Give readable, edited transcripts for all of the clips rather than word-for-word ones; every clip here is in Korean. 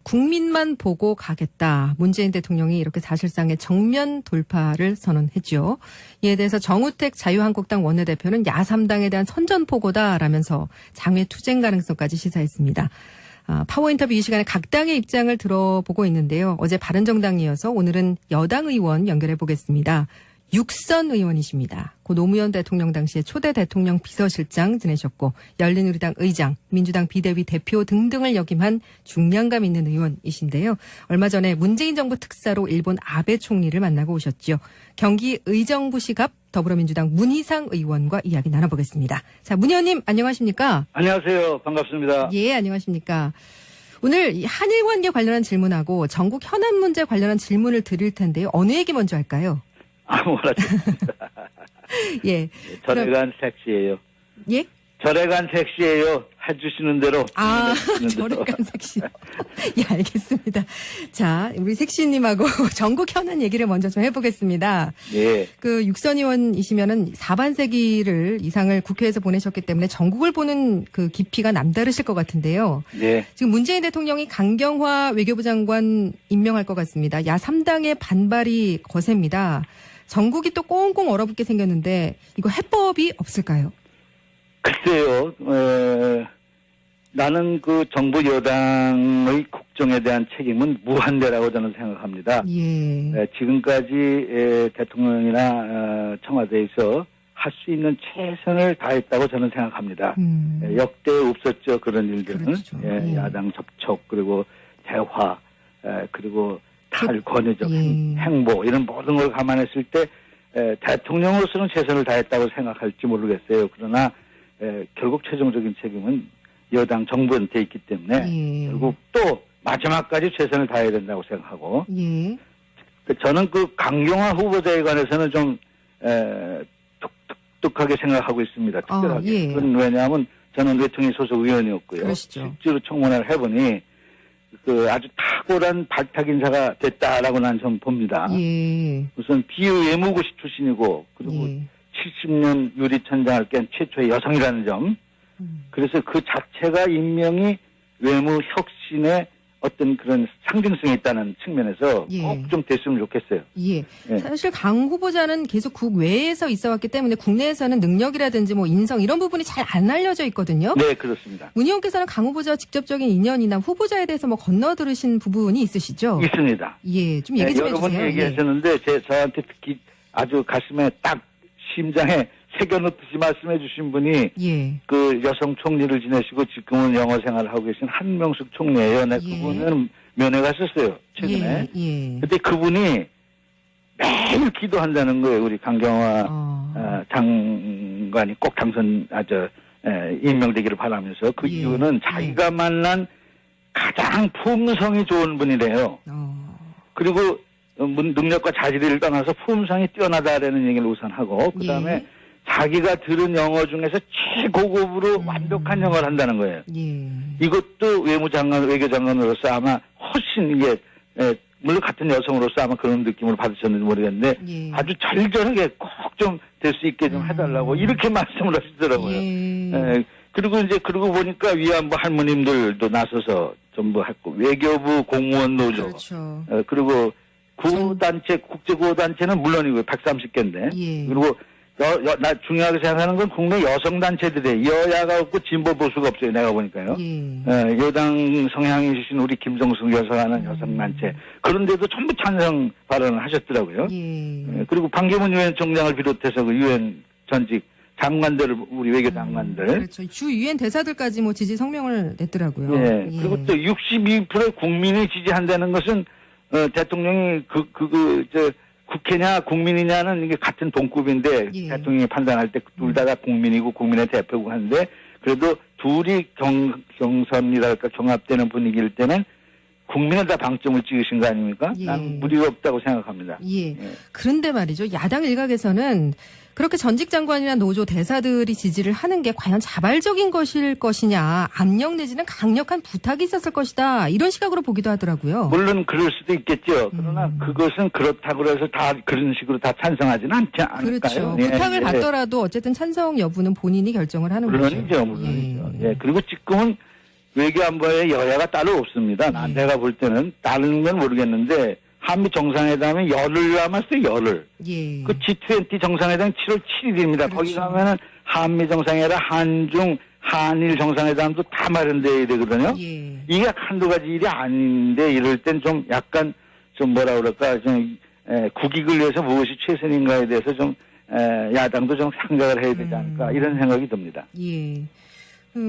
국민만 보고 가겠다. 문재인 대통령이 이렇게 사실상의 정면 돌파를 선언했죠. 이에 대해서 정우택 자유한국당 원내대표는 야3당에 대한 선전포고다라면서 장외 투쟁 가능성까지 시사했습니다. 파워 인터뷰 이 시간에 각 당의 입장을 들어보고 있는데요. 어제 바른정당이어서 오늘은 여당 의원 연결해 보겠습니다. 육선 의원이십니다. 고 노무현 대통령 당시에 초대 대통령 비서실장 지내셨고 열린우리당 의장, 민주당 비대위 대표 등등을 역임한 중량감 있는 의원이신데요. 얼마 전에 문재인 정부 특사로 일본 아베 총리를 만나고 오셨죠. 경기 의정부시 갑 더불어민주당 문희상 의원과 이야기 나눠보겠습니다. 자, 문 의원님 안녕하십니까? 안녕하세요. 반갑습니다. 예, 안녕하십니까? 오늘 한일 관계 관련한 질문하고 전국 현안 문제 관련한 질문을 드릴 텐데요. 어느 얘기 먼저 할까요? 아무거나 좋습니다. 예. 절에 간 섹시예요. 예? 절에 간 섹시예요. 해주시는 대로. 절에 간 섹시. 예, 알겠습니다. 자, 우리 섹시님하고 전국 현안 얘기를 먼저 좀 해보겠습니다. 예. 그 육선 의원이시면은 4반세기를 이상을 국회에서 보내셨기 때문에 전국을 보는 그 깊이가 남다르실 것 같은데요. 예. 지금 문재인 대통령이 강경화 외교부 장관 임명할 것 같습니다. 야3당의 반발이 거셉니다. 전국이 또 꽁꽁 얼어붙게 생겼는데 이거 해법이 없을까요? 글쎄요. 나는 그 정부 여당의 국정에 대한 책임은 무한대라고 저는 생각합니다. 예. 지금까지 대통령이나 청와대에서 할 수 있는 최선을 다했다고 저는 생각합니다. 역대 없었죠. 그런 일들은. 그렇죠. 예. 야당 접촉 그리고 대화 그리고 탈권위적인 행보 이런 모든 걸 감안했을 때 대통령으로서는 최선을 다했다고 생각할지 모르겠어요. 그러나 결국 최종적인 책임은 여당 정부한테 있기 때문에 결국 또 마지막까지 최선을 다해야 된다고 생각하고 저는 그 강경화 후보자에 관해서는 좀 독특하게 생각하고 있습니다. 특별하게. 그건 왜냐하면 저는 외통위 소속 의원이었고요. 그러시죠. 실제로 청문회를 해보니 그 아주 탁월한 발탁 인사가 됐다라고 난 좀 봅니다. 우선 비외무고시 출신이고 그리고 70년 유리천장을 깬 최초의 여성이라는 점. 그래서 그 자체가 임명이 외무 혁신의 어떤 그런 상징성이 있다는 측면에서 꼭 좀 됐으면 좋겠어요. 예. 사실 강 후보자는 계속 국외에서 있어왔기 때문에 국내에서는 능력이라든지 뭐 인성 이런 부분이 잘 안 알려져 있거든요. 네, 그렇습니다. 문 의원께서는 강 후보자와 직접적인 인연이나 후보자에 대해서 뭐 건너들으신 부분이 있으시죠? 있습니다. 예, 좀 얘기 좀 여러 번 해주세요. 얘기하셨는데 저한테 특히 아주 가슴에 딱 심장에 새겨놓듯이 말씀해 주신 분이 그 여성 총리를 지내시고 지금은 영어 생활을 하고 계신 한명숙 총리예요. 그분은 면회가 있었어요. 최근에. 근데 그분이 매일 기도한다는 거예요. 우리 강경화 장관이 꼭 임명되기를 바라면서 그 이유는 자기가 만난 가장 품성이 좋은 분이래요. 그리고 능력과 자질을 떠나서 품성이 뛰어나다라는 얘기를 우선 하고 그다음에 자기가 들은 영어 중에서 최고급으로 완벽한 영어를 한다는 거예요. 이것도 외교장관으로서 아마 훨씬 이게 물론 같은 여성으로서 아마 그런 느낌을 받으셨는지 모르겠는데 아주 절절하게 꼭 좀 될 수 있게 좀 해달라고 이렇게 말씀을 하시더라고요. 그리고 보니까 위안부 할머님들도 나서서 전부 했고 외교부 공무원 노조 그리고 구호단체 국제구호단체는 물론이고 130개인데 그리고 나 중요하게 생각하는 건 국내 여성단체들이 여야가 없고 진보 보수가 없어요. 내가 보니까요. 여당 성향이신 우리 김정숙 여사라는 여성단체 그런데도 전부 찬성 발언을 하셨더라고요. 그리고 반기문 유엔 총장을 비롯해서 그 유엔 전직 장관들 우리 외교 장관들 그렇죠. 주 유엔 대사들까지 뭐 지지 성명을 냈더라고요. 그리고 또 62% 국민이 지지한다는 것은 대통령이 국회냐 국민이냐는 이게 같은 동급인데 대통령이 판단할 때 둘 다가 국민이고 국민의 대표고 하는데 그래도 둘이 경선이랄까 종합되는 분위기일 때는 국민에다 방점을 찍으신 거 아닙니까? 난 무리가 없다고 생각합니다. 그런데 말이죠. 야당 일각에서는 그렇게 전직 장관이나 노조 대사들이 지지를 하는 게 과연 자발적인 것일 것이냐, 압력 내지는 강력한 부탁이 있었을 것이다. 이런 시각으로 보기도 하더라고요. 물론 그럴 수도 있겠죠. 그러나 그것은 그렇다고 해서 다 그런 식으로 다 찬성하지는 않지 않을까요? 그렇죠. 부탁을 받더라도 어쨌든 찬성 여부는 본인이 결정을 하는 거죠. 물론이죠. 그리고 지금은 외교안보에 여야가 따로 없습니다. 내가 볼 때는 다른 건 모르겠는데 한미 정상회담이 열흘 남았어요. 열흘. 예. 그 G20 정상회담 7월 7일입니다. 그렇죠. 거기 가면은 한미 정상회담, 한중, 한일 정상회담도 다 마련돼야 되거든요. 예. 이게 한두 가지 일이 아닌데 이럴 땐 좀 약간 좀 뭐라 그럴까 좀 국익을 위해서 무엇이 최선인가에 대해서 좀 야당도 좀 생각을 해야 되지 않을까 이런 생각이 듭니다. 예.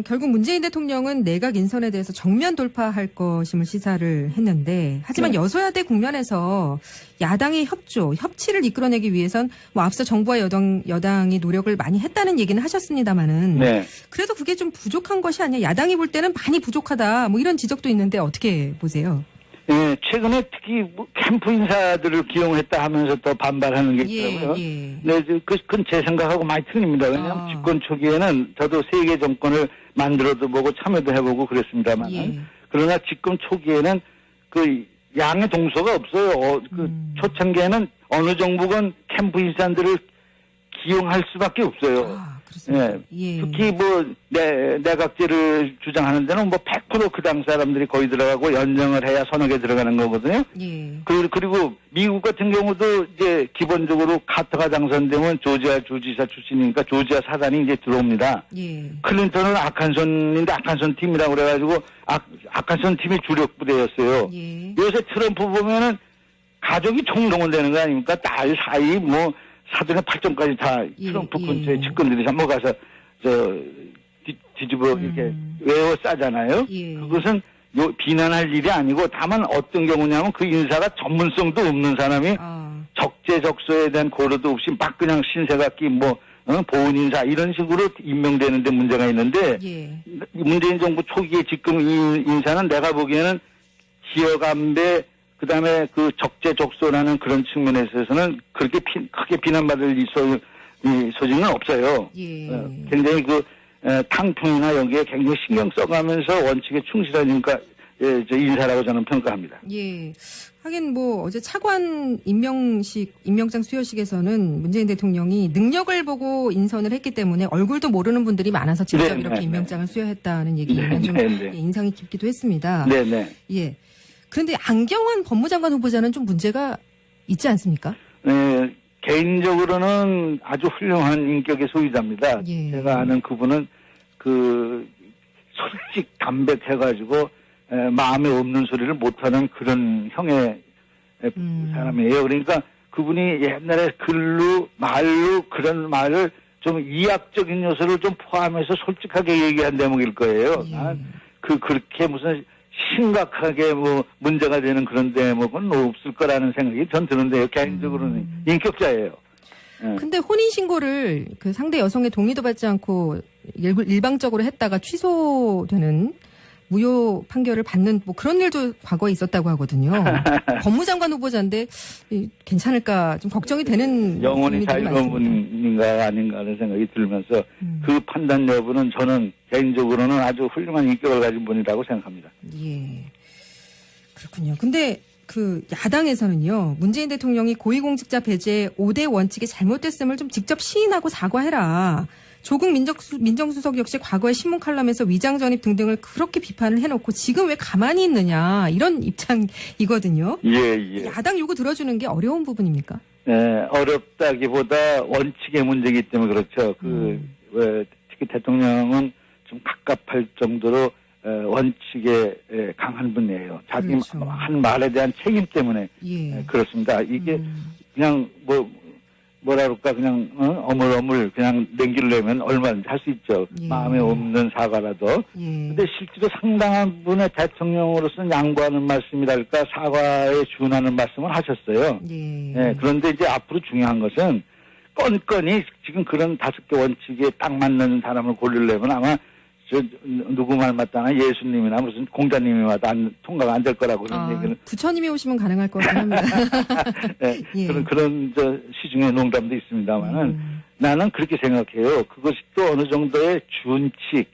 결국 문재인 대통령은 내각 인선에 대해서 정면 돌파할 것임을 시사를 했는데 하지만 네. 여소야대 국면에서 야당의 협치를 이끌어내기 위해선 뭐 앞서 정부와 여당이 노력을 많이 했다는 얘기는 하셨습니다마는 네. 그래도 그게 좀 부족한 것이 아니야. 야당이 볼 때는 많이 부족하다. 뭐 이런 지적도 있는데 어떻게 보세요? 예, 최근에 특히 뭐 캠프 인사들을 기용했다 하면서 또 반발하는 게 있더라고요. 예. 네, 그건 제 생각하고 많이 틀립니다. 왜냐하면 집권 초기에는 저도 세계 정권을 만들어도 보고 참여도 해보고 그랬습니다만, 그러나 집권 초기에는 그 양의 동서가 없어요. 그 초창기에는 어느 정부건 캠프 인사들을 기용할 수밖에 없어요. 그렇습니다. 예. 특히 뭐 내각제를 주장하는 데는 뭐 100% 그 당 사람들이 거의 들어가고 연정을 해야 서너 개 들어가는 거거든요. 예. 그리고 미국 같은 경우도 이제 기본적으로 카터가 당선되면 조지아 주지사 출신이니까 조지아 사단이 이제 들어옵니다. 예. 클린턴은 아칸손인데 아칸손 팀이라고 그래가지고 아칸손 팀이 주력 부대였어요. 예. 요새 트럼프 보면은 가족이 총동원되는 거 아닙니까? 딸 사이 뭐 사돈의 8점까지 다 트럼프 근처에 측근들이 잡아가서 뒤집어 이렇게 외워 싸잖아요. 그것은 비난할 일이 아니고 다만 어떤 경우냐면 그 인사가 전문성도 없는 사람이 적재적소에 대한 고려도 없이 막 그냥 신세각기 보훈 인사 이런 식으로 임명되는데 문제가 있는데 문재인 정부 초기에 지금 이 인사는 내가 보기에는 지역 안배 그다음에 그 적재적소라는 그런 측면에 있어서는 그렇게 크게 비난받을 소지는 없어요. 굉장히 그 탕풍이나 여기에 굉장히 신경 써가면서 원칙에 충실하니까 인사라고 저는 평가합니다. 예. 하긴 뭐 어제 차관 임명장 수여식에서는 문재인 대통령이 능력을 보고 인선을 했기 때문에 얼굴도 모르는 분들이 많아서 직접 이렇게 임명장을 수여했다는 얘기는 좀 인상이 깊기도 했습니다. 네네. 예. 그런데 안경환 법무장관 후보자는 좀 문제가 있지 않습니까? 네, 개인적으로는 아주 훌륭한 인격의 소유자입니다. 제가 아는 그분은 솔직 담백해가지고 마음에 없는 소리를 못하는 그런 형의 사람이에요. 그러니까 그분이 옛날에 글로 말로 그런 말을 좀 이학적인 요소를 좀 포함해서 솔직하게 얘기한 대목일 거예요. 그렇게 무슨 심각하게 문제가 되는 그런 대목은 없을 거라는 생각이 전 드는데요. 개인적으로는 인격자예요. 근데 혼인신고를 그 상대 여성의 동의도 받지 않고 일방적으로 했다가 취소되는 무효 판결을 받는 그런 일도 과거에 있었다고 하거든요. 법무장관 후보자인데 괜찮을까 좀 걱정이 되는 영원히 자유로운 분인가 아닌가 하는 생각이 들면서 그 판단 여부는 저는 개인적으로는 아주 훌륭한 인격을 가진 분이라고 생각합니다. 예. 그렇군요. 근데 그 야당에서는요. 문재인 대통령이 고위공직자 배제 5대 원칙이 잘못됐음을 좀 직접 시인하고 사과해라. 조국 민정수석 역시 과거의 신문 칼럼에서 위장 전입 등등을 그렇게 비판을 해놓고 지금 왜 가만히 있느냐 이런 입장이거든요. 예. 야당 요구 들어주는 게 어려운 부분입니까? 네, 어렵다기보다 원칙의 문제이기 때문에 그렇죠. 특히 대통령은 좀 갑갑할 정도로 원칙에 강한 분이에요. 자기 한 말에 대한 책임 때문에 그렇습니다. 이게 그냥 뭐라 그럴까 그냥 어물어물 그냥 남기려면 얼마든지 할 수 있죠. 마음에 없는 사과라도. 근데 실제로 상당한 분의 대통령으로서는 양보하는 말씀이랄까 사과에 준하는 말씀을 하셨어요. 그런데 이제 앞으로 중요한 것은 건건이 지금 그런 5개 원칙에 딱 맞는 사람을 고르려면 아마 누구 말 맞다나 예수님이나 무슨 공자님이 와도 통과가 안 될 거라고 그런 얘기는. 부처님이 오시면 가능할 것 같긴 합니다. 네, 그런 시중의 농담도 있습니다만은 나는 그렇게 생각해요. 그것이 또 어느 정도의 준칙,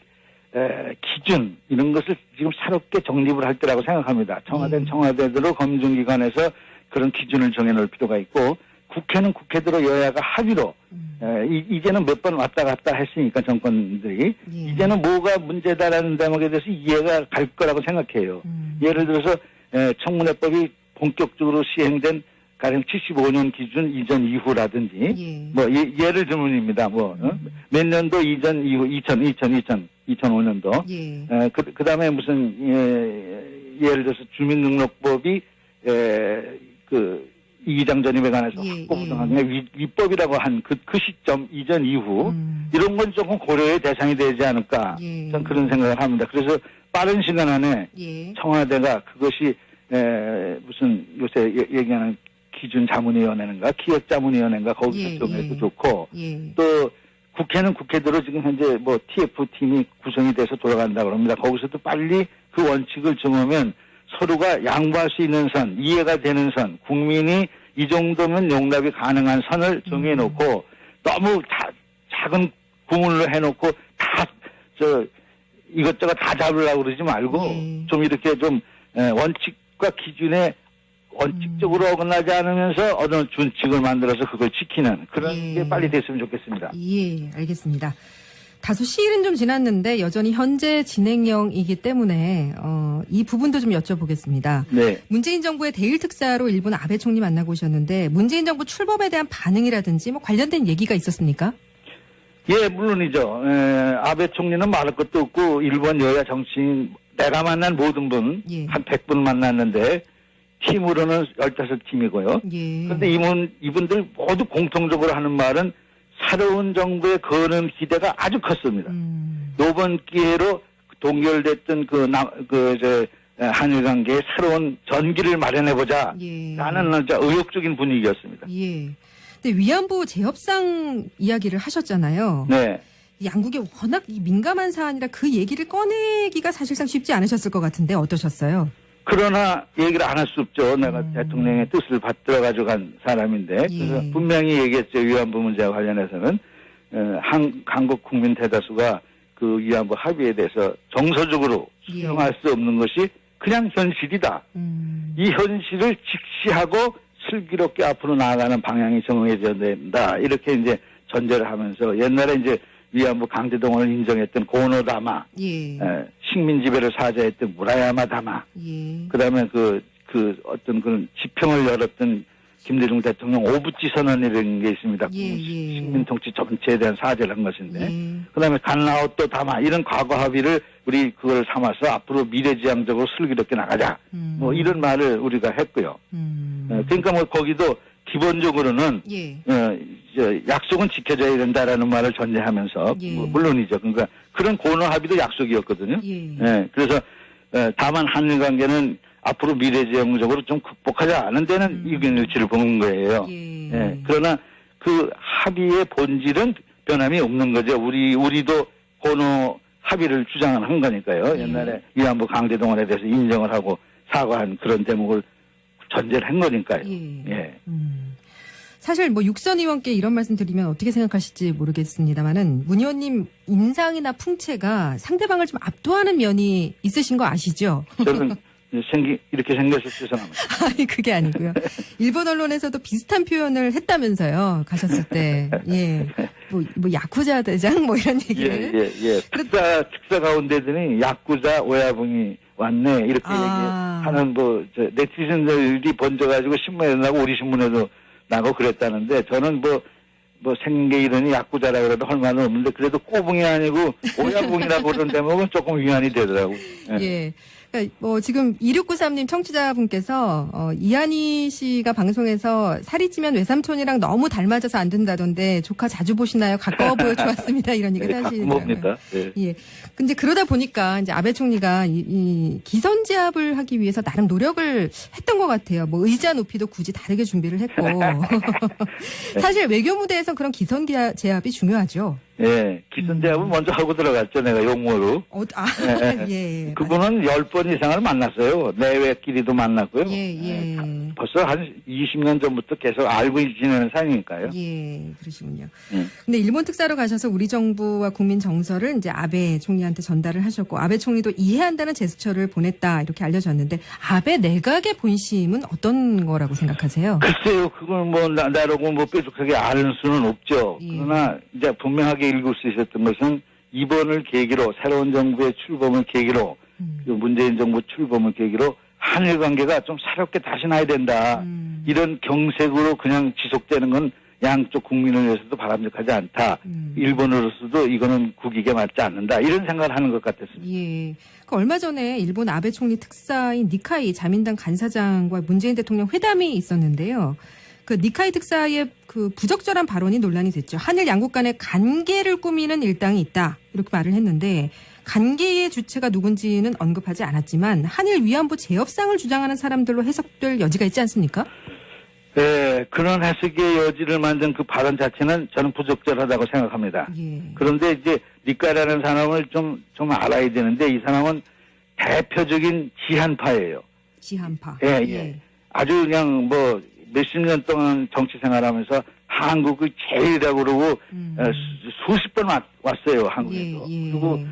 기준 이런 것을 지금 새롭게 정립을 할 때라고 생각합니다. 청와대는 청와대대로 검증기관에서 그런 기준을 정해놓을 필요가 있고 국회는 국회대로 여야가 합의로 이제는 몇 번 왔다 갔다 했으니까 정권들이 이제는 뭐가 문제다라는 대목에 대해서 이해가 갈 거라고 생각해요. 예를 들어서 청문회법이 본격적으로 시행된 가령 75년 기준 이전 이후라든지 뭐 예를 들면입니다. 몇 년도 이전 이후 2005년도 그다음에 무슨 예를 들어서 주민등록법이 그 이기장 전입에 관해서 확보부당한 위법이라고 한 그 시점 이전 이후 이런 건 조금 고려의 대상이 되지 않을까 저는 그런 생각을 합니다. 그래서 빠른 시간 안에 청와대가 그것이 무슨 요새 얘기하는 기준자문위원회인가 기획자문위원회인가 거기서 정해도 좋고 또 국회는 국회대로 지금 현재 뭐 TF팀이 구성이 돼서 돌아간다고 합니다. 거기서도 빨리 그 원칙을 정하면 서로가 양보할 수 있는 선, 이해가 되는 선, 국민이 이 정도면 용납이 가능한 선을 정해놓고 너무 작은 구물로 해놓고 이것저것 다 잡으려고 그러지 말고 좀 이렇게 좀 원칙과 기준에 원칙적으로 어긋나지 않으면서 어느 준칙을 만들어서 그걸 지키는 그런 게 빨리 됐으면 좋겠습니다. 예, 알겠습니다. 다소 시일은 좀 지났는데 여전히 현재 진행형이기 때문에 이 부분도 좀 여쭤보겠습니다. 네. 문재인 정부의 대일 특사로 일본 아베 총리 만나고 오셨는데 문재인 정부 출범에 대한 반응이라든지 뭐 관련된 얘기가 있었습니까? 예, 물론이죠. 아베 총리는 말할 것도 없고 일본 여야 정치인 내가 만난 모든 분 한 100분 만났는데 팀으로는 15팀이고요. 그런데 이분들 모두 공통적으로 하는 말은 새로운 정부의 거는 기대가 아주 컸습니다. 이번 기회로 동결됐던 한일 관계의 새로운 전기를 마련해보자 라는 의욕적인 분위기였습니다. 근데 위안부 재협상 이야기를 하셨잖아요. 네. 양국이 워낙 민감한 사안이라 그 얘기를 꺼내기가 사실상 쉽지 않으셨을 것 같은데 어떠셨어요? 그러나 얘기를 안 할 수 없죠. 내가 대통령의 뜻을 받들어가지고 간 사람인데 그래서 분명히 얘기했죠. 위안부 문제와 관련해서는 한국 국민 대다수가 그 위안부 합의에 대해서 정서적으로 수용할 수 없는 것이 그냥 현실이다. 이 현실을 직시하고 슬기롭게 앞으로 나아가는 방향이 정해져야 된다. 이렇게 이제 전제를 하면서 옛날에 이제 위안부 강제동원을 인정했던 고노다마, 식민 지배를 사죄했던 무라야마 다마, 그다음에 어떤 그런 지평을 열었던 김대중 대통령 오부치 선언이라는 게 있습니다. 식민 통치 전체에 대한 사죄를 한 것인데, 그다음에 간라오또 다마 이런 과거 합의를 우리 그걸 삼아서 앞으로 미래지향적으로 슬기롭게 나가자. 뭐 이런 말을 우리가 했고요. 그러니까 뭐 거기도 기본적으로는 약속은 지켜져야 된다라는 말을 전제하면서 물론이죠. 그러니까 그런 고노 합의도 약속이었거든요. 그래서 다만 한일 관계는 앞으로 미래지향적으로 좀 극복하자 하는 데는 의견일치를 보는 거예요. 그러나 그 합의의 본질은 변함이 없는 거죠. 우리도 고노 합의를 주장을 한 거니까요. 옛날에 위안부 강제동원에 대해서 인정을 하고 사과한 그런 대목을 전제를 한 거니까요. 사실 뭐 육선 의원께 이런 말씀 드리면 어떻게 생각하실지 모르겠습니다만은 문 의원님 인상이나 풍채가 상대방을 좀 압도하는 면이 있으신 거 아시죠? 저는 이렇게 생겨서 죄송합니다. 아니 그게 아니고요. 일본 언론에서도 비슷한 표현을 했다면서요. 가셨을 때. 뭐 야쿠자 대장 뭐 이런 얘기를. 특사 가운데더니 야쿠자 오야붕이 왔네 이렇게 얘기하는 네티즌들이 번져가지고 신문에 나고 우리 신문에도 나고 그랬다는데 저는 뭐 생계 이름이 야쿠자라 그래도 할 말은 없는데 그래도 꼬붕이 아니고 오야붕이라고 그런 대목은 조금 위안이 되더라고요. 그러니까 뭐 지금 2693님 청취자분께서 이한희 씨가 방송에서 살이 찌면 외삼촌이랑 너무 닮아져서 안 된다던데 조카 자주 보시나요? 가까워 보여 좋았습니다. 이런 얘기 하시더라고요. 봅니다. 근데 그러다 보니까 이제 아베 총리가 이 기선제압을 하기 위해서 나름 노력을 했던 것 같아요. 뭐 의자 높이도 굳이 다르게 준비를 했고 사실 외교 무대에서 그런 기선제압이 중요하죠. 기선제압은 먼저 하고 들어갔죠. 내가 용모로. 그분은 그분은 10번 번 이상을 만났어요. 내외끼리도 만났고요. 예. 벌써 한 20년 전부터 계속 알고 지내는 사이니까요. 예, 그러시군요. 근데 일본 특사로 가셔서 우리 정부와 국민 정서를 이제 아베 총리한테 전달을 하셨고, 아베 총리도 이해한다는 제스처를 보냈다, 이렇게 알려졌는데, 아베 내각의 본심은 어떤 거라고 생각하세요? 글쎄요, 그걸 뭐, 나라고 뭐 뾰족하게 아는 수는 없죠. 예. 그러나 이제 분명하게 읽을 수 있었던 것은 이번을 계기로, 새로운 정부의 출범을 계기로, 그 문재인 정부 출범을 계기로 한일 관계가 좀 새롭게 다시 나야 된다. 이런 경색으로 그냥 지속되는 건 양쪽 국민을 위해서도 바람직하지 않다. 일본으로서도 이거는 국익에 맞지 않는다. 이런 생각을 하는 것 같았습니다. 예. 그 얼마 전에 일본 아베 총리 특사인 니카이 자민당 간사장과 문재인 대통령 회담이 있었는데요. 그 니카이 특사의 그 부적절한 발언이 논란이 됐죠. 한일 양국 간의 관계를 꾸미는 일당이 있다, 이렇게 말을 했는데, 관계의 주체가 누군지는 언급하지 않았지만 한일 위안부 재협상을 주장하는 사람들로 해석될 여지가 있지 않습니까? 네, 그런 해석의 여지를 만든 그 발언 자체는 저는 부적절하다고 생각합니다. 예. 그런데 이제 니카라는 사람을 좀 알아야 되는데, 이 사람은 대표적인 지한파예요. 지한파. 예. 아주 그냥 뭐 몇십 년 동안 정치 생활하면서 한국의 제일이라고 그러고 수십 번 왔어요, 한국에서. 예. 그리고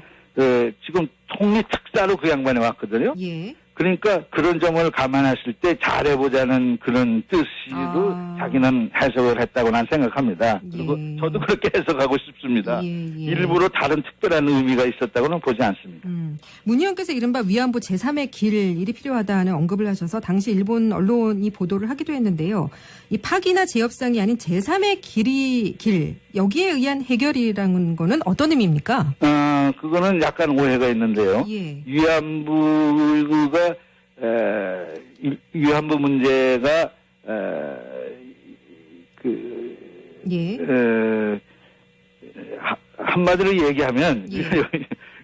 지금 총리 특사로 그 양반이 왔거든요. 예. 그러니까 그런 점을 감안했을 때 잘해보자는 그런 뜻이도 자기는 해석을 했다고 난 생각합니다. 그리고 저도 그렇게 해석하고 싶습니다. 일부러 다른 특별한 의미가 있었다고는 보지 않습니다. 문 의원께서 이른바 위안부 제3의 길이 필요하다는 언급을 하셔서 당시 일본 언론이 보도를 하기도 했는데요. 이 파기나 재협상이 아닌 제3의 길, 여기에 의한 해결이라는 거는 어떤 의미입니까? 그거는 약간 오해가 있는데요. 예. 위안부 문제가 한마디로 얘기하면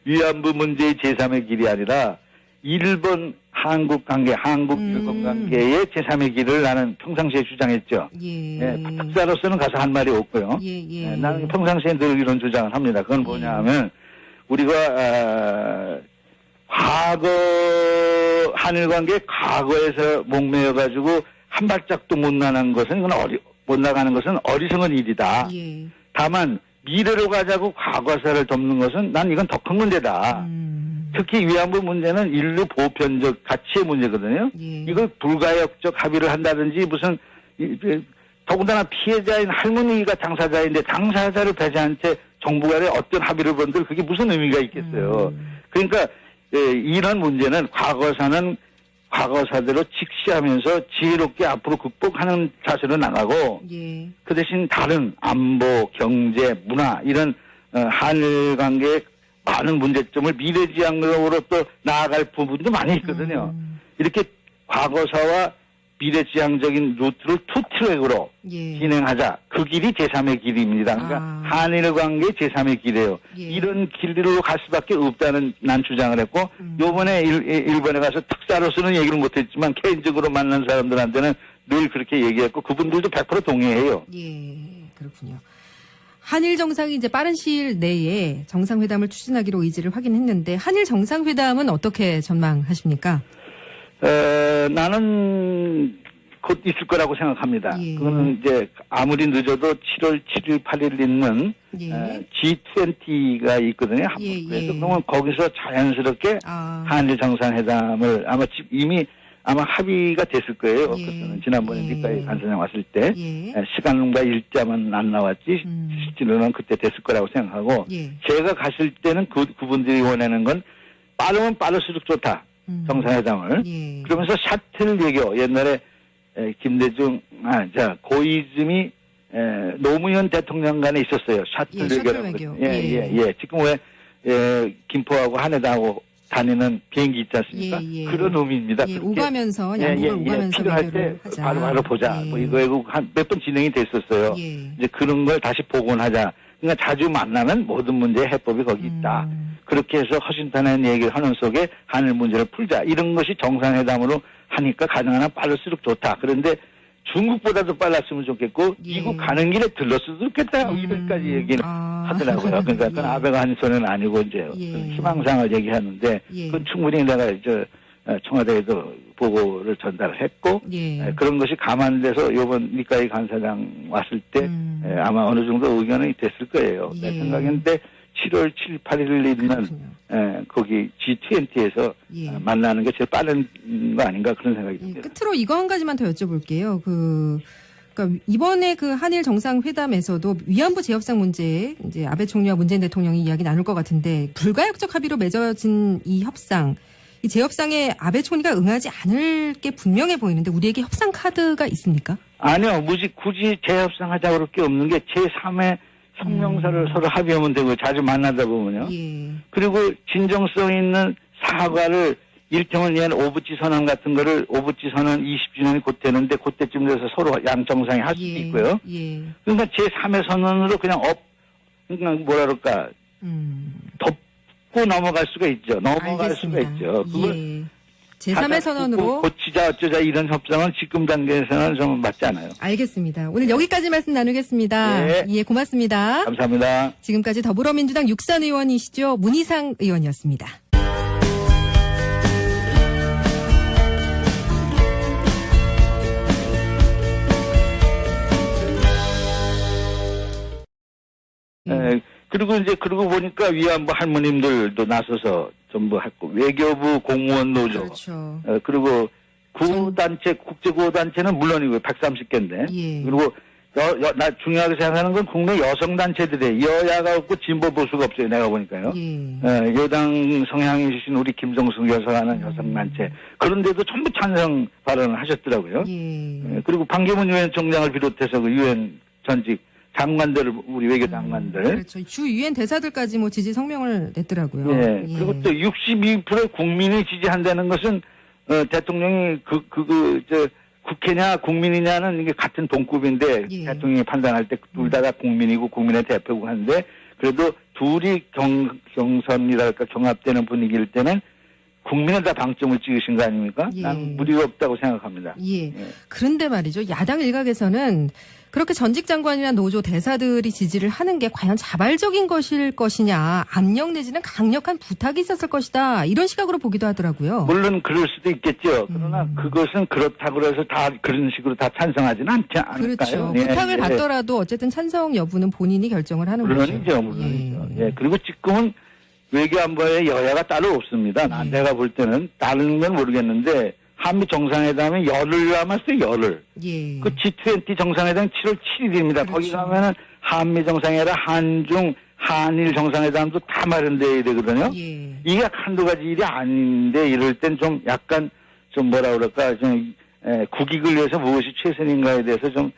위안부 문제의 제3의 길이 아니라 일본 한국 관계, 한국-일본 관계의 제3의 길을 나는 평상시에 주장했죠. 특사로서는 가서 한 말이 없고요. 나는 평상시에 늘 이런 주장을 합니다. 그건 뭐냐 하면 우리가 과거 한일 관계 과거에서 목매여가지고 한 발짝도 못 나가는 것은 어리석은 일이다. 다만 미래로 가자고 과거사를 덮는 것은 난 이건 더 큰 문제다. 특히 위안부 문제는 인류 보편적 가치의 문제거든요. 이걸 불가역적 합의를 한다든지 무슨 더군다나 피해자인 할머니가 당사자인데 당사자를 배제한 채 정부 간에 어떤 합의를 본들 그게 무슨 의미가 있겠어요. 그러니까 이런 문제는 과거사는 과거사대로 직시하면서 지혜롭게 앞으로 극복하는 자세로 나가고 그 대신 다른 안보, 경제, 문화 이런 한일 관계의 많은 문제점을 미래지향으로 또 나아갈 부분도 많이 있거든요. 이렇게 과거사와 미래지향적인 루트를 투트랙으로 진행하자. 그 길이 제3의 길입니다. 그러니까 한일 관계의 제3의 길이에요. 이런 길로 갈 수밖에 없다는 난 주장을 했고 요번에 일본에 가서 특사로서는 얘기를 못했지만 개인적으로 만난 사람들한테는 늘 그렇게 얘기했고 그분들도 100% 동의해요. 그렇군요. 한일 정상이 이제 빠른 시일 내에 정상회담을 추진하기로 의지를 확인했는데 한일 정상회담은 어떻게 전망하십니까? 나는 곧 있을 거라고 생각합니다. 그거는 이제 아무리 늦어도 7월 7일, 8일 있는 G20가 있거든요. 그래서 그러면 거기서 자연스럽게 한일 정상회담을 이미 합의가 됐을 거예요. 지난번에 니카이 간사장 왔을 때 시간과 일자만 안 나왔지 실제로는 그때 됐을 거라고 생각하고 제가 갔을 때는 그분들이 원하는 건 빠르면 빠를수록 좋다. 정상회담을. 그러면서 샤틀 외교 옛날에 김대중 고이즈미 노무현 대통령 간에 있었어요. 샤틀 외교라고. 지금 왜 김포하고 한해하고 다니는 비행기 있지 않습니까? 그런 의미입니다. 오가면서 양국을 오가면서 필요할 때 하자. 바로 보자. 뭐 이거 몇 번 진행이 됐었어요. 이제 그런 걸 다시 복원하자. 그러니까 자주 만나면 모든 문제의 해법이 거기 있다. 그렇게 해서 허심탄회한 얘기를 하는 속에 한일 문제를 풀자. 이런 것이 정상회담으로 하니까 가능한 한 빠를수록 좋다. 그런데 중국보다도 빨랐으면 좋겠고 미국 가는 길에 들렀어도 좋겠다. 이런까지 얘기를 하더라고요. 그러니까 그건 아베가 한 손은 아니고 이제 희망상을 얘기하는데 그건 충분히 내가 청와대에도 보고를 전달을 했고 예. 그런 것이 감안돼서 이번 니카이 간사장 왔을 때 아마 어느 정도 의견이 됐을 거예요. 예. 내 생각인데 7월 7, 8일 있는 거기 G20에서 예. 만나는 게 제일 빠른 거 아닌가 그런 생각이 듭니다. 끝으로 이거 한 가지만 더 여쭤볼게요. 그러니까 이번에 그 한일 정상회담에서도 위안부 재협상 문제에 이제 아베 총리와 문재인 대통령이 이야기 나눌 것 같은데 불가역적 합의로 맺어진 이 협상, 이 재협상에 아베 총리가 응하지 않을 게 분명해 보이는데 우리에게 협상 카드가 있습니까? 아니요, 굳이 재협상하자고 그럴 게 없는 게 제3의 성명서를 서로 합의하면 되고 자주 만나다 보면요. 예. 그리고 진정성 있는 사과를 일테면 얘는 오부치 선언 같은 거를 오부치 선언 20주년이 곧 되는데 그때쯤 돼서 서로 양 정상이 할 수도 예. 있고요. 예. 그러니까 제3의 선언으로 그냥 그러니까 뭐라 그럴까 덮고 넘어갈 수가 있죠. 넘어갈 알겠습니다. 수가 있죠. 그걸 예. 제3의 선언으로 고치자 어쩌자 이런 협상은 지금 단계에서는 좀 맞지 않아요. 알겠습니다. 오늘 여기까지 말씀 나누겠습니다. 네. 예, 고맙습니다. 감사합니다. 지금까지 더불어민주당 육산 의원이시죠. 문희상 의원이었습니다. 그리고 이제 그러고 보니까 위안부 할머님들도 나서서 전부 했고 외교부 공무원 노조 그렇죠. 그리고 구호단체 국제구호단체는 물론이고 130개인데 예. 그리고 나 중요하게 생각하는 건 국내 여성단체들의 여야가 없고 진보 보수가 없어요. 내가 보니까요. 예. 여당 성향이신 우리 김정숙 여사 하는 여성단체 그런데도 전부 찬성 발언을 하셨더라고요. 예. 그리고 반기문 유엔 총장을 비롯해서 그 유엔 전직 장관들 우리 외교 장관들 그렇죠. 주 유엔 대사들까지 뭐 지지 성명을 냈더라고요. 예. 그리고 또 62% 국민이 지지한다는 것은 대통령이 국회냐 국민이냐는 이게 같은 동급인데 예. 대통령이 판단할 때 둘 다 국민이고 국민의 대표고 하는데 그래도 둘이 경선이랄까 경합되는 분위기일 때는 국민에다 방점을 찍으신 거 아닙니까? 예. 나는 무리가 없다고 생각합니다. 예. 예. 그런데 말이죠. 야당 일각에서는 그렇게 전직 장관이나 노조 대사들이 지지를 하는 게 과연 자발적인 것일 것이냐, 압력 내지는 강력한 부탁이 있었을 것이다. 이런 시각으로 보기도 하더라고요. 물론 그럴 수도 있겠죠. 그러나 그것은 그렇다고 해서 다 그런 식으로 다 찬성하지는 않지 않을까요? 그렇죠. 예, 부탁을 예. 받더라도 어쨌든 찬성 여부는 본인이 결정을 하는 물론이죠, 거죠. 물론이죠. 예. 그리고 지금은 외교안보에 여야가 따로 없습니다. 내가 볼 때는 다른 건 모르겠는데 한미 정상회담에 열흘 남았어요. 열흘. 예. 그 G20 정상회담 7월 7일입니다. 그렇죠. 거기 가면은 한미 정상회담, 한중, 한일 정상회담도 다 마련돼야 되거든요. 예. 이게 한두 가지 일이 아닌데 이럴 땐 좀 약간 좀 뭐라 그럴까 좀 국익을 위해서 무엇이 최선인가에 대해서 좀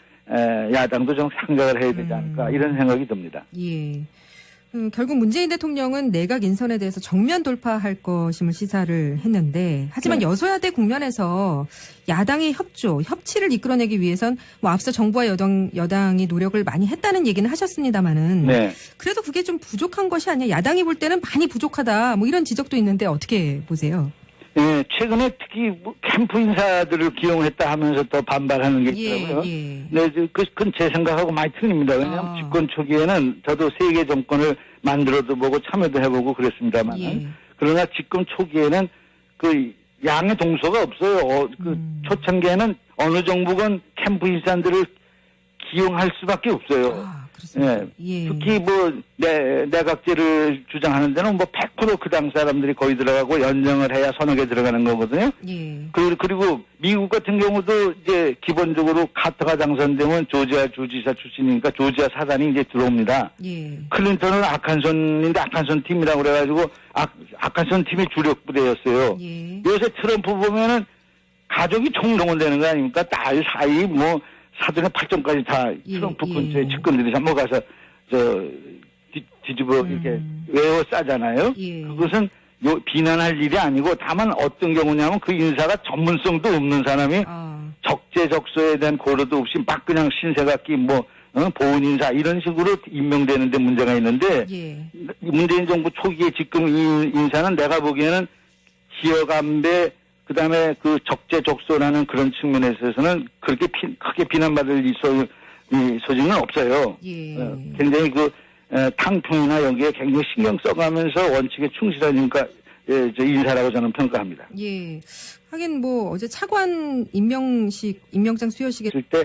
야당도 좀 생각을 해야 되지 않을까 이런 생각이 듭니다. 예. 결국 문재인 대통령은 내각 인선에 대해서 정면 돌파할 것임을 시사를 했는데 하지만 네. 여소야대 국면에서 야당의 협치를 이끌어내기 위해선 뭐 앞서 정부와 여당이 노력을 많이 했다는 얘기는 하셨습니다마는 네. 그래도 그게 좀 부족한 것이 아니야. 야당이 볼 때는 많이 부족하다. 뭐 이런 지적도 있는데 어떻게 보세요? 예, 최근에 특히 뭐 캠프 인사들을 기용했다 하면서 더 반발하는 게 있더라고요. 예. 네, 그건 제 생각하고 많이 틀립니다. 왜냐하면 집권 초기에는 저도 세계 정권을 만들어도 보고 참여도 해보고 그랬습니다만, 예. 그러나 집권 초기에는 그 양의 동서가 없어요. 초창기에는 어느 정부건 캠프 인사들을 기용할 수밖에 없어요. 그렇습니다. 예. 특히 뭐 내각제를 주장하는 데는 뭐 100% 그 당 사람들이 거의 들어가고 연정을 해야 서너 개 들어가는 거거든요. 예. 그리고 미국 같은 경우도 이제 기본적으로 카터가 당선되면 조지아 주지사 출신이니까 조지아 사단이 이제 들어옵니다. 예. 클린턴은 아칸손인데 아칸손 팀이라고 그래가지고 아칸손 팀이 주력 부대였어요. 예. 요새 트럼프 보면은 가족이 총동원되는 거 아닙니까? 딸 사이 뭐 사돈의 8점까지 다 트럼프 근처에 측근들이 넘어가서 뒤집어 이렇게 외워싸잖아요. 예. 그것은 비난할 일이 아니고 다만 어떤 경우냐면 그 인사가 전문성도 없는 사람이 적재적소에 대한 고려도 없이 막 그냥 신세같기 보훈 인사 이런 식으로 임명되는데 문제가 있는데 예. 문재인 정부 초기에 지금 이 인사는 내가 보기에는 기여감배 그다음에 그 적재적소라는 그런 측면에 있어서는 그렇게 크게 비난받을 소지는 없어요. 예. 굉장히 탕평이나 여기에 굉장히 신경 써가면서 원칙에 충실하니까 인사라고 저는 평가합니다. 예. 하긴 뭐 어제 차관 임명장 수여식에 있을 때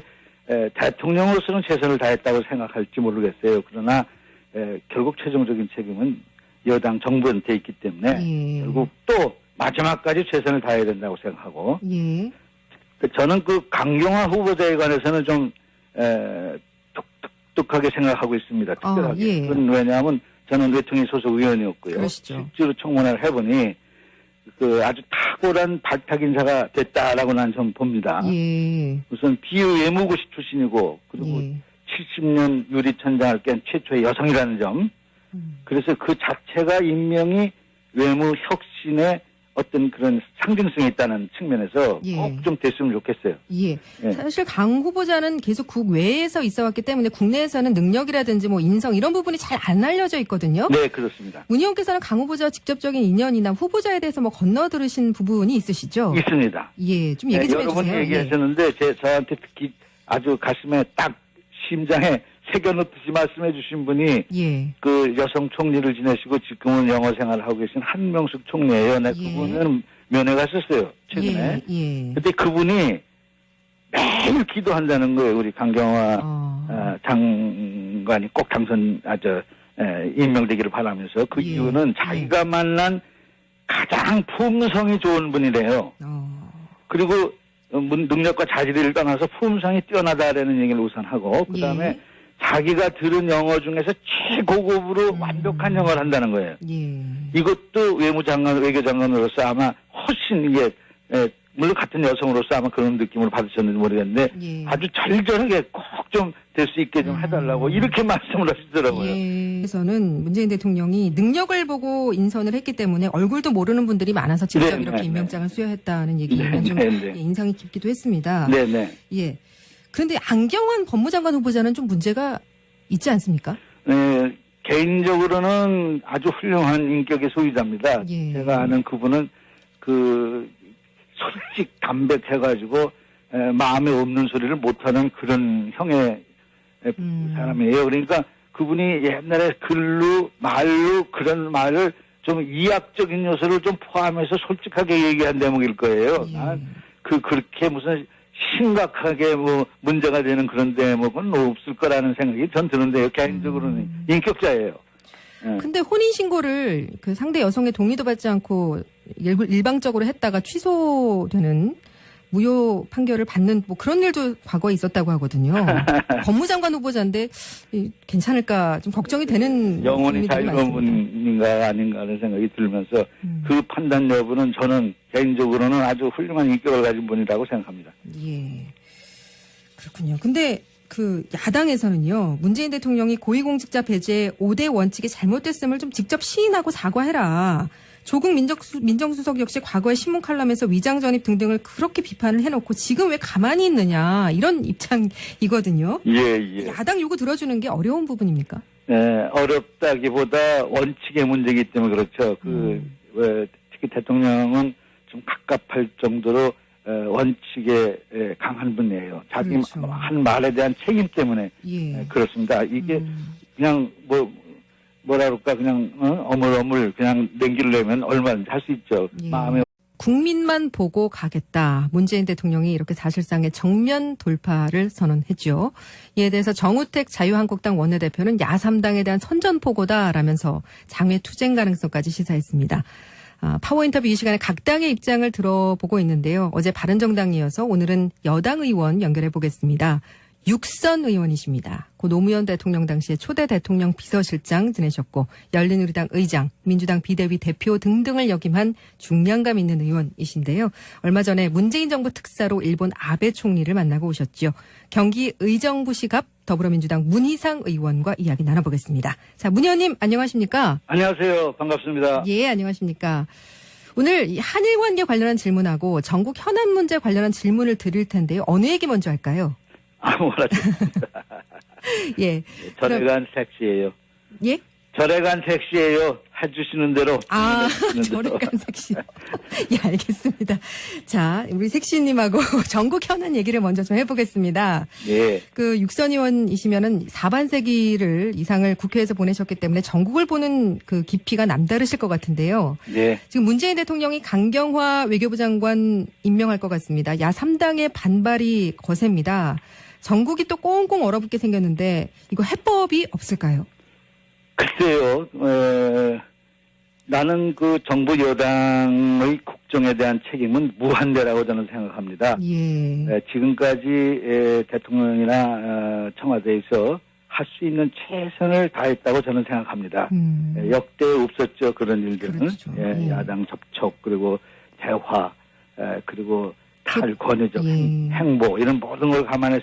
대통령으로서는 최선을 다했다고 생각할지 모르겠어요. 그러나 결국 최종적인 책임은 여당 정부한테 있기 때문에 예. 결국 또 마지막까지 최선을 다해야 된다고 생각하고 예. 저는 그 강경화 후보자에 관해서는 좀 독특하게 생각하고 있습니다. 특별하게. 예. 그건 왜냐하면 저는 외통위 소속 의원이었고요. 그러시죠. 실제로 청문회를 해보니 그 아주 탁월한 발탁 인사가 됐다라고 난 좀 봅니다. 예. 우선 비외무고시 출신이고 그리고 70년 유리천장을 깬 최초의 여성이라는 점. 그래서 그 자체가 임명이 외무 혁신의 어떤 그런 상징성이 있다는 측면에서 예. 꼭 좀 됐으면 좋겠어요. 예. 예. 사실 강 후보자는 계속 국외에서 있어 왔기 때문에 국내에서는 능력이라든지 뭐 인성 이런 부분이 잘 안 알려져 있거든요. 네, 그렇습니다. 문 의원께서는 강 후보자와 직접적인 인연이나 후보자에 대해서 뭐 건너들으신 부분이 있으시죠? 있습니다. 예, 좀 얘기 좀 여러 해주세요. 번 얘기하셨는데 저한테 특히 아주 가슴에 딱 심장에 새겨놓듯이 말씀해 주신 분이 예. 그 여성 총리를 지내시고 지금은 영어 생활을 하고 계신 한명숙 총리예요. 네, 예. 그분은 면회 갔었어요. 최근에. 예. 근데 그분이 매일 기도한다는 거예요. 우리 강경화 장관이 꼭 임명되기를 바라면서 그 예. 이유는 자기가 만난 가장 품성이 좋은 분이래요. 그리고 능력과 자질을 떠나서 품성이 뛰어나다라는 얘기를 우선 하고 그다음에 예. 자기가 들은 영어 중에서 최고급으로 완벽한 영어를 한다는 거예요. 예. 이것도 외교장관으로서 아마 훨씬 이게 물론 같은 여성으로서 아마 그런 느낌을 받으셨는지 모르겠는데 예. 아주 절절하게 꼭 좀 될 수 있게 좀 해달라고 이렇게 말씀을 하시더라고요. 예. 그래서는 문재인 대통령이 능력을 보고 인선을 했기 때문에 얼굴도 모르는 분들이 많아서 직접 네, 이렇게 네, 임명장을 수여했다는 얘기는 네, 좀 네, 네. 인상이 깊기도 했습니다. 네네. 예. 그런데 안경환 법무장관 후보자는 좀 문제가 있지 않습니까? 네, 개인적으로는 아주 훌륭한 인격의 소유자입니다. 예. 제가 아는 그분은 그 솔직 담백해가지고 마음에 없는 소리를 못하는 그런 형의 사람이에요. 그러니까 그분이 옛날에 글로 말로 그런 말을 좀 이학적인 요소를 좀 포함해서 솔직하게 얘기한 대목일 거예요. 예. 난 그렇게 무슨 심각하게 뭐 문제가 되는 그런 대목은 없을 거라는 생각이 전 드는데요. 개인적으로는 인격자예요. 예. 근데 혼인신고를 그 상대 여성의 동의도 받지 않고 일방적으로 했다가 취소되는 무효 판결을 받는 뭐 그런 일도 과거에 있었다고 하거든요. 법무장관 후보자인데 괜찮을까 좀 걱정이 되는 영혼이 부분들이 자유로운 많습니다. 분인가 아닌가 하는 생각이 들면서 그 판단 여부는 저는 개인적으로는 아주 훌륭한 인격을 가진 분이라고 생각합니다. 예. 그렇군요. 근데 그 야당에서는요. 문재인 대통령이 고위공직자 배제 5대 원칙이 잘못됐음을 좀 직접 시인하고 사과해라. 조국 민정수석 역시 과거의 신문 칼럼에서 위장 전입 등등을 그렇게 비판을 해놓고 지금 왜 가만히 있느냐 이런 입장이거든요. 예. 야당 요구 들어주는 게 어려운 부분입니까? 네, 어렵다기보다 원칙의 문제이기 때문에 그렇죠. 특히 대통령은 좀 갑갑할 정도로 원칙에 강한 분이에요. 자기 그렇죠. 한 말에 대한 책임 때문에 예. 그렇습니다. 이게 그냥 뭐라 그럴까 그냥 어물어물 그냥 냉기려면 얼마든지 할 수 있죠. 예. 마음에 국민만 보고 가겠다. 문재인 대통령이 이렇게 사실상의 정면 돌파를 선언했죠. 이에 대해서 정우택 자유한국당 원내대표는 야3당에 대한 선전포고다라면서 장외 투쟁 가능성까지 시사했습니다. 파워인터뷰 이 시간에 각 당의 입장을 들어보고 있는데요. 어제 바른정당이어서 오늘은 여당 의원 연결해 보겠습니다. 육선 의원이십니다. 고 노무현 대통령 당시에 초대 대통령 비서실장 지내셨고 열린우리당 의장, 민주당 비대위 대표 등등을 역임한 중량감 있는 의원이신데요. 얼마 전에 문재인 정부 특사로 일본 아베 총리를 만나고 오셨죠. 경기 의정부시 갑 더불어민주당 문희상 의원과 이야기 나눠보겠습니다. 자, 문 의원님 안녕하십니까? 안녕하세요. 반갑습니다. 예, 안녕하십니까? 오늘 이 한일 관계 관련한 질문하고 전국 현안 문제 관련한 질문을 드릴 텐데요. 어느 얘기 먼저 할까요? 아무거나 좋습니다. 예. 전해간 섹시예요. 예? 절에간 섹시예요. 해주시는 대로. 절에간 섹시. 예, 알겠습니다. 자, 우리 섹시님하고 전국 현안 얘기를 먼저 좀 해보겠습니다. 예. 그 육선 의원이시면은 4반세기를 이상을 국회에서 보내셨기 때문에 전국을 보는 그 깊이가 남다르실 것 같은데요. 예. 지금 문재인 대통령이 강경화 외교부 장관 임명할 것 같습니다. 야3당의 반발이 거셉니다. 전국이 또 꽁꽁 얼어붙게 생겼는데 이거 해법이 없을까요? 글쎄요, 나는 그 정부 여당의 국정에 대한 책임은 무한대라고 저는 생각합니다. 예. 지금까지 대통령이나 청와대에서 할 수 있는 최선을 다했다고 저는 생각합니다. 역대 없었죠, 그런 일들은. 그렇죠. 예. 야당 접촉, 그리고 대화, 그리고 탈권위적 예. 행보, 이런 모든 걸 감안했을